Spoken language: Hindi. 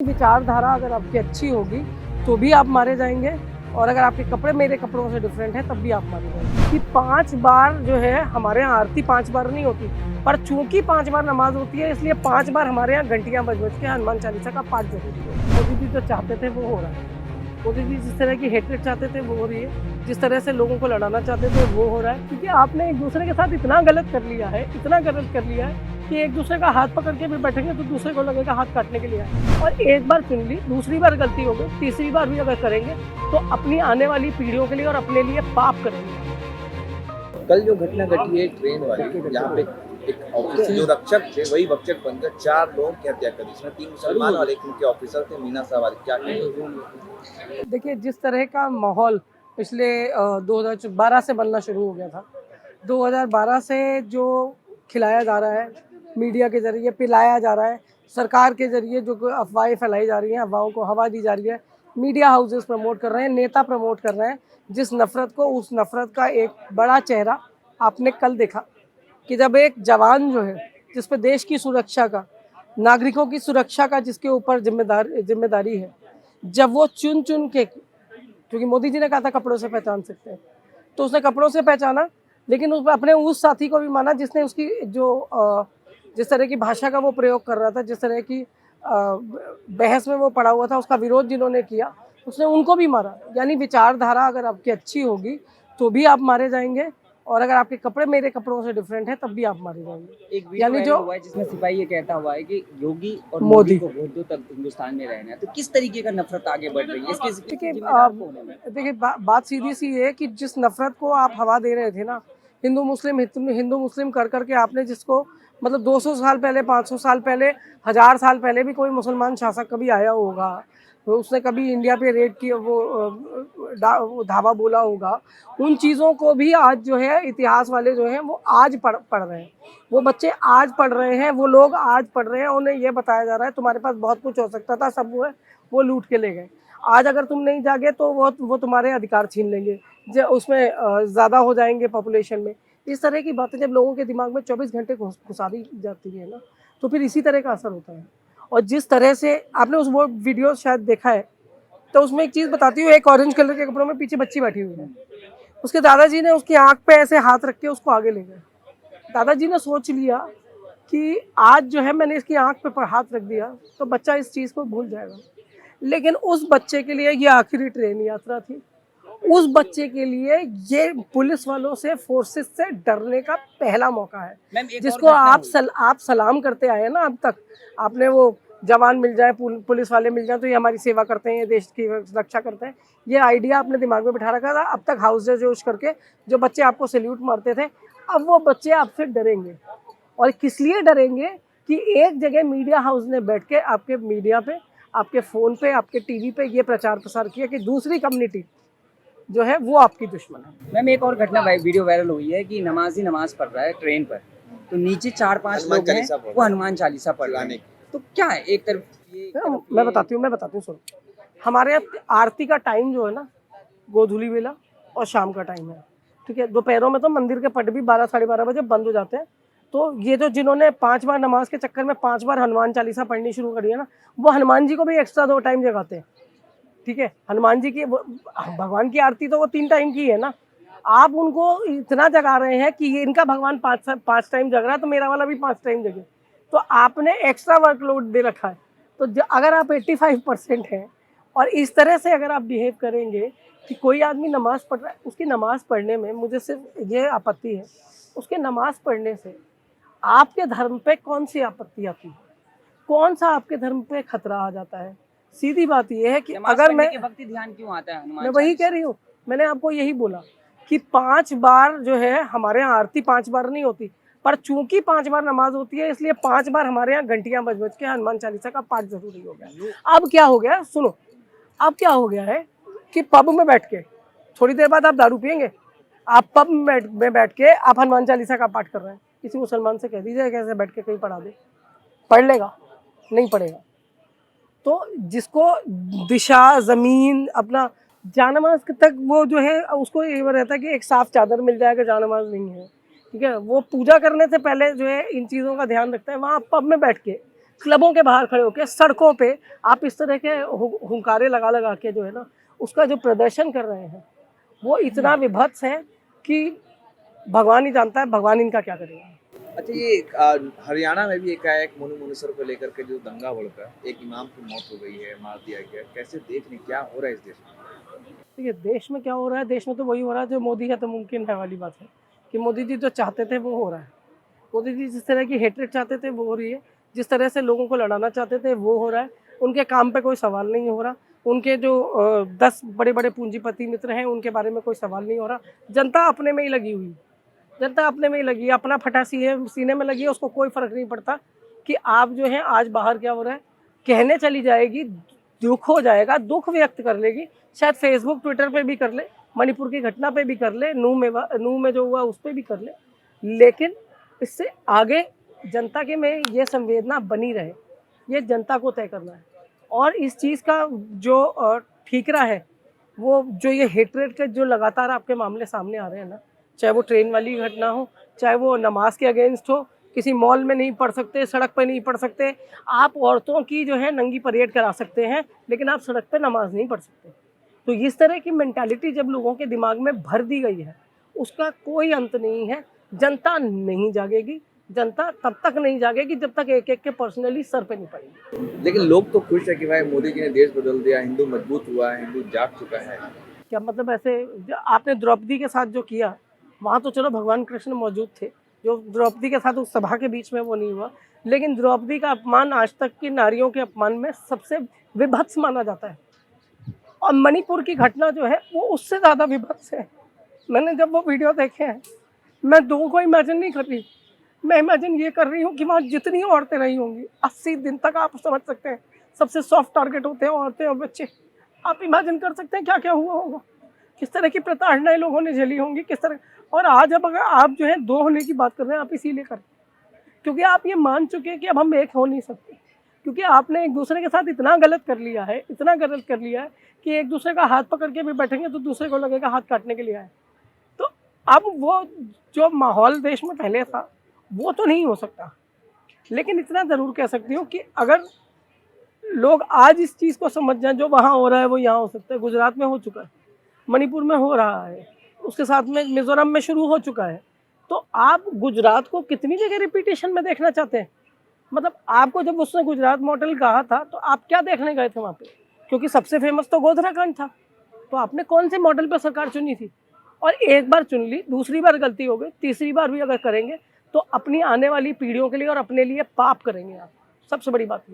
विचारधारा अगर आपकी अच्छी होगी तो भी आप मारे जाएंगे, और अगर आपके कपड़े मेरे कपड़ों से डिफरेंट है तब भी आप मारे जाएंगे। कि 5 बार जो है हमारे यहाँ आरती 5 बार नहीं होती, पर चूंकि 5 बार नमाज होती है इसलिए 5 बार हमारे यहाँ घंटियाँ बज बज के हनुमान चालीसा का पाठ जरूरी है। मोदी जी जो चाहते थे वो हो रहा है। मोदी जी जिस तरह की हेट्रेड चाहते थे वो हो रही है, जिस तरह से लोगों को लड़ाना चाहते थे वो हो रहा है। क्योंकि आपने एक दूसरे के साथ इतना गलत कर लिया है, इतना गलत कर लिया है कि एक दूसरे का हाथ पकड़ के भी बैठेंगे तो दूसरे को लगेगा हाथ काटने के लिए आए। और एक बार चुन ली, दूसरी बार गलती हो गई, तीसरी बार भी अगर करेंगे तो अपनी आने वाली पीढ़ियों के लिए और अपने लिए पाप करेंगे। कल जो घटना घटी है ट्रेन वाली, जहाँ पे एक ऑफिसर जो रक्षक थे वही भक्षक बनकर 4 लोगों की हत्या करी, इसमें 3 मुसलमान और एक उनके ऑफिसर थे मीना सवारी। क्या कहेंगे? देखिए, जिस तरह का माहौल पिछले 2012 से बनना शुरू हो गया था, 2012 से जो खिलाया जा रहा है, मीडिया के जरिए पिलाया जा रहा है, सरकार के जरिए जो अफवाहें फैलाई जा रही हैं, अफवाहों को हवा दी जा रही है, मीडिया हाउसेस प्रमोट कर रहे हैं, नेता प्रमोट कर रहे हैं जिस नफ़रत को, उस नफ़रत का एक बड़ा चेहरा आपने कल देखा कि जब एक जवान जो है, जिस पे देश की सुरक्षा का, नागरिकों की सुरक्षा का जिसके ऊपर जिम्मेदारी है, जब वो चुन चुन के, क्योंकि मोदी जी ने कहा था कपड़ों से पहचान सकते हैं, तो उसने कपड़ों से पहचाना, लेकिन उस अपने उस साथी को भी माना जिसने उसकी जिस तरह की भाषा का वो प्रयोग कर रहा था, जिस तरह की बहस में वो पड़ा हुआ था, उसका विरोध जिन्होंने किया, उसने उनको भी मारा। यानी विचारधारा अगर आपकी अच्छी होगी तो भी आप मारे जाएंगे, और अगर आपके कपड़े मेरे कपड़ों से डिफरेंट है तब भी आप मारे जाएंगे। एक वीडियो जो हुआ है जिसमें सिपाही ये कहता हुआ है कि योगी और मोदी मोदी को वोट दो तब हिंदुस्तान में रहना है, तो किस तरीके का नफरत आगे बढ़ रही है इसके देखिए, बात सीधी सी है कि जिस नफरत को आप हवा दे रहे थे ना, हिंदू मुस्लिम कर करके आपने जिसको, मतलब 200 साल पहले, 500 साल पहले, 1000 साल पहले भी कोई मुसलमान शासक कभी आया होगा, तो उसने कभी इंडिया पे रेड की वो धावा बोला होगा, उन चीज़ों को भी आज जो है इतिहास वाले जो हैं वो आज पढ़ रहे हैं, वो बच्चे आज पढ़ रहे हैं, वो लोग आज पढ़ रहे हैं, उन्हें ये बताया जा रहा है तुम्हारे पास बहुत कुछ हो सकता था, सब वो लूट के ले गए। आज अगर तुम नहीं जागे तो वो तुम्हारे अधिकार छीन लेंगे, जो उसमें ज़्यादा हो जाएंगे पॉपुलेशन में। इस तरह की बातें जब लोगों के दिमाग में 24 घंटे घुसा दी जाती है ना, तो फिर इसी तरह का असर होता है। और जिस तरह से आपने उस वो वीडियो शायद देखा है, तो उसमें एक चीज़ बताती हूँ, एक ऑरेंज कलर के कपड़ों में पीछे बच्ची बैठी हुई है, उसके दादाजी ने उसकी आँख पे ऐसे हाथ रख के उसको आगे ले गए। दादाजी ने सोच लिया कि आज जो है मैंने इसकी आँख पे हाथ रख दिया तो बच्चा इस चीज़ को भूल जाएगा। लेकिन उस बच्चे के लिए ये आखिरी ट्रेन यात्रा थी, उस बच्चे के लिए ये पुलिस वालों से, फोर्सेस से डरने का पहला मौका है, जिसको आप सलाम करते आए ना अब तक। आपने वो जवान मिल जाए, पुलिस वाले मिल जाए तो ये हमारी सेवा करते हैं, ये देश की रक्षा करते हैं, ये आइडिया आपने दिमाग में बिठा रखा था। अब तक हाउस जोश करके जो बच्चे आपको सैल्यूट मारते थे, अब वो बच्चे आपसे डरेंगे। और किस लिए डरेंगे कि एक जगह मीडिया हाउस ने बैठ के आपके मीडिया पे, आपके फ़ोन पे, आपके टीवी पे ये प्रचार प्रसार किया कि दूसरी कम्युनिटी जो है वो आपकी दुश्मन है। मैम एक और घटना वीडियो वायरल हुई है कि नमाजी नमाज पढ़ रहा है ट्रेन पर, तो नीचे 4-5 लोग हैं वो हनुमान चालीसा पढ़ रहे हैं, तो क्या है एक तरफ मैं बताती हूँ सुनो। हमारे यहाँ आरती का टाइम जो है ना, गोधूली बेला और शाम का टाइम है, ठीक है। दोपहरों में तो मंदिर के पट भी 12 साढ़े 12 बजे बंद हो जाते हैं। तो ये जो जिन्होंने 5 बार नमाज के चक्कर में 5 बार हनुमान चालीसा पढ़नी शुरू करी है ना, वो हनुमान जी को भी एक्स्ट्रा 2 टाइम जगाते हैं, ठीक है। हनुमान जी की भगवान की आरती तो वो 3 टाइम की है ना, आप उनको इतना जगा रहे हैं कि ये इनका भगवान 5 टाइम जग रहा है तो मेरा वाला भी 5 टाइम जगे, तो आपने एक्स्ट्रा वर्कलोड दे रखा है। तो अगर आप 85% हैं और इस तरह से अगर आप बिहेव करेंगे कि कोई आदमी नमाज पढ़ रहा है, उसकी नमाज पढ़ने में मुझे सिर्फ ये आपत्ति है, उसके नमाज पढ़ने से आपके धर्म पे कौन सी आपत्ति आती है, कौन सा आपके धर्म पे खतरा आ जाता है। सीधी बात यह है कि अगर मैं वक्त ध्यान क्यों आता है, मैं वही कह रही हूँ, मैंने आपको यही बोला कि 5 बार जो है हमारे यहाँ आरती 5 बार नहीं होती, पर चूंकि 5 बार नमाज होती है इसलिए 5 बार हमारे यहाँ घंटियाँ बज बज के हनुमान चालीसा का पाठ जरूरी हो गया। अब क्या हो गया, सुनो, अब क्या हो गया है कि पब में बैठ के थोड़ी देर बाद आप दारू पियेंगे, आप पब में बैठ के आप हनुमान चालीसा का पाठ कर रहे हैं। किसी मुसलमान से कह दीजिए कैसे बैठ के कहीं पढ़ा दे, पढ़ लेगा? नहीं पढ़ेगा। तो जिसको दिशा, ज़मीन, अपना जानमाज तक वो जो है उसको ये रहता है कि एक साफ चादर मिल जाएगा, जानमाज नहीं है, ठीक है। वो पूजा करने से पहले जो है इन चीज़ों का ध्यान रखता है। वहाँ पब में बैठ के क्लबों के बाहर खड़े होकर, सड़कों पे आप इस तरह के हुंकारे लगा लगा के जो है ना उसका जो प्रदर्शन कर रहे हैं वो इतना विभत्स है कि भगवान ही जानता है भगवान इनका क्या करेगा। अच्छा, ये हरियाणा में भी एकाएक मोनू मुनसर को लेकर के जो दंगा भड़का, एक इमाम की मौत हो गई है, मार दिया गया, कैसे देख रहे हैं, क्या हो रहा है इस देश में? देखिए देश में क्या हो रहा है, देश में तो वही हो रहा है जो मोदी है तो मुमकिन है वाली बात है कि मोदी जी जो चाहते थे वो हो रहा है। मोदी जी जिस तरह की हेट्रेड चाहते थे वो हो रही है, जिस तरह से लोगों को लड़ाना चाहते थे वो हो रहा है। उनके काम पे कोई सवाल नहीं हो रहा, उनके जो 10 बड़े बड़े पूंजीपति मित्र हैं उनके बारे में कोई सवाल नहीं हो रहा। जनता अपने में ही लगी हुई, जनता अपने में ही लगी है, अपना फटा सीने में लगी है, उसको कोई फर्क नहीं पड़ता कि आप जो है आज बाहर क्या हो रहा है। कहने चली जाएगी, दुख हो जाएगा, दुख व्यक्त कर लेगी, शायद फेसबुक ट्विटर पे भी कर ले, मणिपुर की घटना पे भी कर ले, नूह में जो हुआ उस पर भी कर ले, लेकिन इससे आगे जनता के में ये संवेदना बनी रहे, ये जनता को तय करना है। और इस चीज़ का जो ठीकरा है वो जो ये हेट्रेड के जो लगातार आपके मामले सामने आ रहे हैं ना, चाहे वो ट्रेन वाली घटना हो, चाहे वो नमाज के अगेंस्ट हो, किसी मॉल में नहीं पढ़ सकते, सड़क पर नहीं पढ़ सकते, आप औरतों की जो है नंगी परेड करा सकते हैं लेकिन आप सड़क पर नमाज नहीं पढ़ सकते। तो इस तरह की मेंटालिटी जब लोगों के दिमाग में भर दी गई है उसका कोई अंत नहीं है। जनता नहीं जागेगी, जनता तब तक नहीं जागेगी जब तक एक एक के पर्सनली सर पे नहीं पड़ेगी। लेकिन लोग तो खुश है कि भाई मोदी जी ने देश बदल दिया, हिंदू मजबूत हुआ है, हिंदू जाग चुका है। क्या मतलब ऐसे आपने द्रौपदी के साथ जो किया वहाँ तो चलो भगवान कृष्ण मौजूद थे, जो द्रौपदी के साथ उस सभा के बीच में वो नहीं हुआ, लेकिन द्रौपदी का अपमान आज तक की नारियों के अपमान में सबसे विभत्स माना जाता है। और मणिपुर की घटना जो है वो उससे ज़्यादा विभत्स है। मैंने जब वो वीडियो देखे हैं मैं दो को इमेजिन नहीं कर रही, मैं इमेजिन ये कर रही हूँ कि वहाँ जितनी औरतें रही होंगी 80 दिन तक, आप समझ सकते हैं सबसे सॉफ्ट टारगेट होते हैं औरतें और बच्चे। आप इमेजिन कर सकते हैं क्या क्या हुआ होगा, किस तरह की प्रताड़नाएं लोगों ने झेली होंगी, किस तरह। और आज अब अगर आप जो है दो होने की बात कर रहे हैं, आप इसीलिए कर रहे हैं क्योंकि आप ये मान चुके हैं कि अब हम एक हो नहीं सकते, क्योंकि आपने एक दूसरे के साथ इतना गलत कर लिया है, इतना गलत कर लिया है कि एक दूसरे का हाथ पकड़ के भी बैठेंगे तो दूसरे को लगेगा हाथ काटने के लिए आए। तो अब वो जो माहौल देश में पहले था वो तो नहीं हो सकता, लेकिन इतना ज़रूर कह सकती हूँ कि अगर लोग आज इस चीज़ को समझ जाएं जो वहाँ हो रहा है वो यहाँ हो सकता है। गुजरात में हो चुका है, मणिपुर में हो रहा है, उसके साथ में मिजोरम में शुरू हो चुका है। तो आप गुजरात को कितनी जगह रिपीटेशन में देखना चाहते हैं? मतलब आपको जब उसने गुजरात मॉडल कहा था तो आप क्या देखने गए थे वहाँ पे? क्योंकि सबसे फेमस तो गोधरा कांड था, तो आपने कौन से मॉडल पर सरकार चुनी थी? और एक बार चुन ली, दूसरी बार गलती हो गई, तीसरी बार भी अगर करेंगे तो अपनी आने वाली पीढ़ियों के लिए और अपने लिए पाप करेंगे आप। सबसे बड़ी बात।